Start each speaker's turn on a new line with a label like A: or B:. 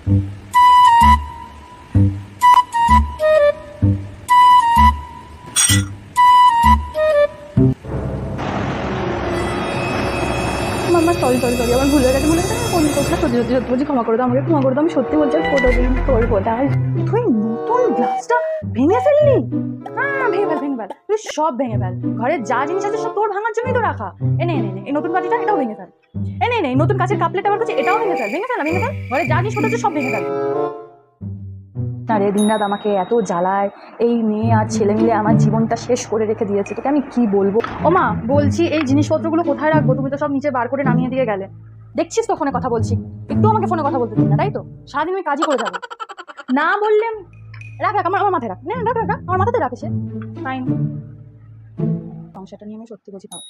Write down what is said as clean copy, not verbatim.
A: মাম্মা sorry sorry sorry আমার ভুল হয়ে গেছে, কোন কথা সত্যি সত্যি সত্যি বলছি, ক্ষমা করে দাও আমাকে, ক্ষমা করে দাও, আমি সত্যি বলছি কোনোদিন করবো না। তুই নতুন গ্লাসটা ভেঙে ফেললি? হ্যাঁ ভেঙে ফেল ভেঙে ফেল, তুই সব ভেঙে ফেল, ঘরের যা জিনিস আছে সব তোর ভাঙার জন্যই তো রাখা। এনে এনে এই নতুন বাটিটা এটাও ভেঙে ফেল, এনে এনে নতুন কাঁচের কাপলেট আমার কাছে এটাও ভেঙে ফেল, ভেঙে ফেল না ভেঙে ফেল, ঘরের যা জিনিস আছে সব ভেঙে ফেল। আরে দিনরাত আমাকে এত জ্বালায়, এই মেয়ে আর ছেলে মিলে আমার জীবনটা শেষ করে রেখে দিয়েছে, তোকে আমি কি বলবো। ও মা বলছি এই জিনিসপত্রগুলো কোথায় রাখবো? তুমি তো সব নিচে বার করে নামিয়ে দিয়ে গেলে, দেখছিস তো ফোনে কথা বলছি, একটু আমাকে ফোনে কথা বলতে দিন না, তাই তো? সারাদিন আমি কাজই করে যাবো, না বললেন। রাখ রাখ আমার মাথায় রাখ, রাখ রাখ রাখ আমার মাথাতে রাখেছে। ফাইন, সংসারটা নিয়ে আমি সত্যি বলছি পাবো।